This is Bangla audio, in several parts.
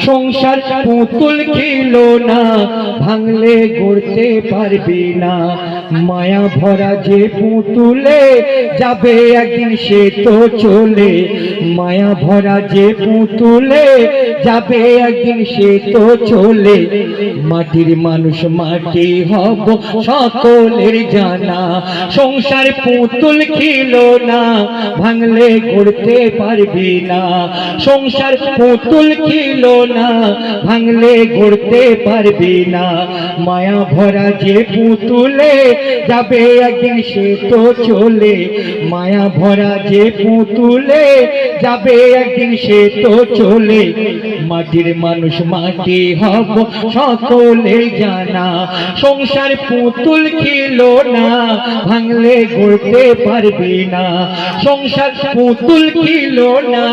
সংসার পুতুল খেলো না, ভাঙলে গড়তে পারবি না। মায়া ভরা যে পুতুলে যাবে একদিন সে তো চলে। মায়া ভরা যে পুতুলে যাবে একদিন সে তো চলে। মাটির মানুষ মাটি হব সকলের জানা। সংসার পুতুল খেলো না, ভাঙলে গড়তে পারবি না। সংসার পুতুল খেলো না, ভাঙলে গড়তে পারবি না। মায়া ভরা যে পুতুলে যাবে একদিন সে তো চলে। মায়া ভরা যে পুতুলে যাবে একদিন সে তো চলে। মাটির মানুষ মাটি হব সকলে জানা। সংসার পুতুল খেলো না, ভাঙলে গড়তে পারবি না। সংসার পুতুল খেলো না,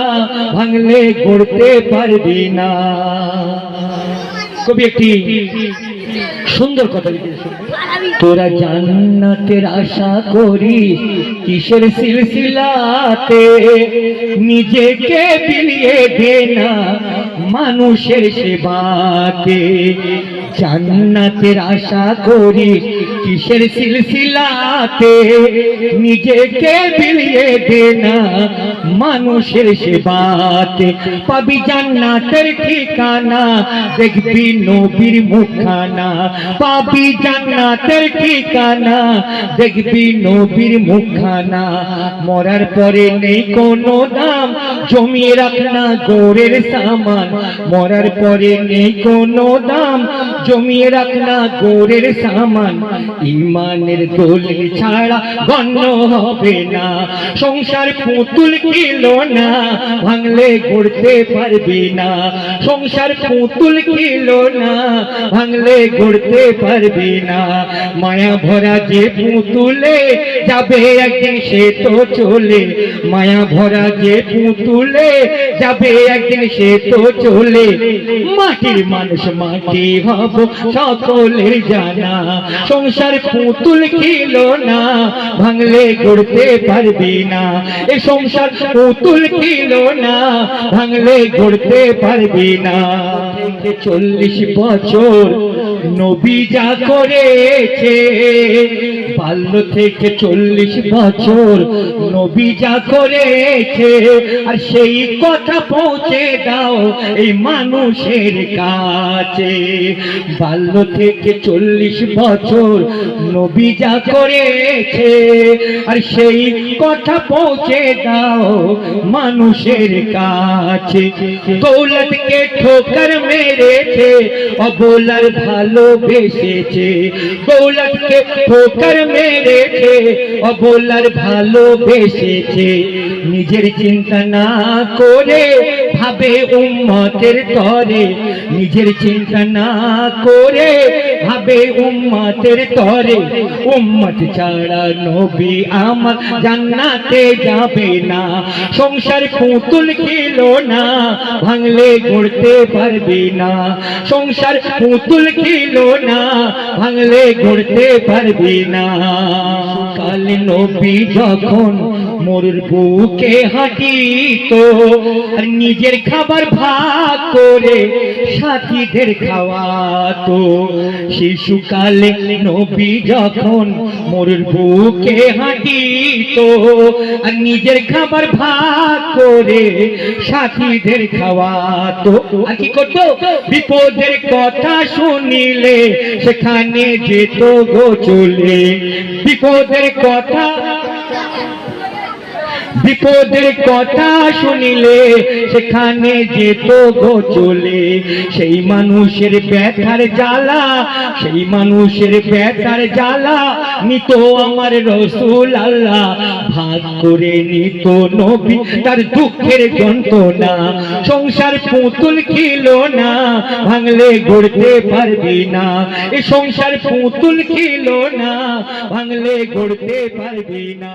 ভাঙলে গড়তে পারবি না। কবি একটি সুন্দর কথা লিখেছেন। তোরা জান্নাতের আশা করি কিসের সিলসিলাতে, নিজেকে বিলিয়ে দে না মানুষের সেবাতে। জান্নাতের আশা করি কিসের সিলসিলাতে, নিজেকে বিলিয়ে দে না মানুষের সেবাতে। পাবি জান্নাতের ঠিকানা, দেখবি নবীর মুখখানা। পাবি জান্নাতের ঠিকানা, দেখবি নবীর মুখখানা। মরার পরে নেই কোনো দাম, জমিয়ে রাখ না গোরের সামান। মরার পরে নেই কোনো দাম, জমিয়ে রাখ না গোরের সামান। ইমানের দলিল ছাড়া গণ্য হবে না। সংসার পুতুল খেলো না, ভাঙলে গড়তে পারবি না। সংসার পুতুল খেলো না, ভাঙলে গড়তে পারবি না। মায়া ভরা যে পুতুলে যাবে একদিন সে তো চলে। মায়া ভরা যে পুতুলে যাবে একদিন সে তো চলে। মাটির মানুষ মাটি হব সকলের জানা। সংসার পুতুল খেলো না, ভাঙলে গড়তে পারবি না। এ সংসার পুতুল খেলো না, ভাঙলে গড়তে পারবি না। 40 বছর নবী যা করেছে, বাল্য থেকে 40 বছর নবী যা করেছে, আর সেই কথা পৌঁছে দাও এই মানুষের কাছে। বাল্য থেকে 40 বছর নবী যা করেছে, আর সেই কথা পৌঁছে দাও মানুষের কাছে। দৌলতকে ঠোকর মেরেছে, অবলার ভালোবেসেছে। দৌলতকে ঠোকর মেরেছে, অবলার ভালোবেসেছে। নিজের চিন্তা না করে ভাবে উম্মতের তরে। নিজের চিন্তা না করে ভাবে উম্মতের তরে। উম্মত ছাড়া নবী আমার জান্নাতে যাবে না। সংসার পুতুল খেলো না, ভাঙলে গড়তে পারবি না। সংসার পুতুল খেলো না, ভাঙলে গড়তে পারবি না। কাল নবী যখন মরুর বুকে হাঁটিত, আর নিজের খাবার ভাগ করে সাথীদের খাওয়াতো। শিশুকালে নবী যখন মরুর বুকে হাঁটিত, আর নিজের খাবার ভাগ করে সাথীদের খাওয়াতো। আর কি করতো? বিপদের কথা শুনিলে সেখানে যেত গো চলে। বিপদের কথা, বিপদের কথা শুনিলে সেখানে যেত গো চলে। সেই মানুষের ব্যথার জ্বালা, সেই মানুষের ব্যথার জ্বালা নিত আমার রসুল আল্লাহ। ভাগ করে নিত নবী তার দুঃখের যন্ত্রণা। সংসার পুতুল খেলো না, ভাঙলে গড়তে পারবি না। এই সংসার পুতুল খেলো না, ভাঙলে গড়তে পারবি না।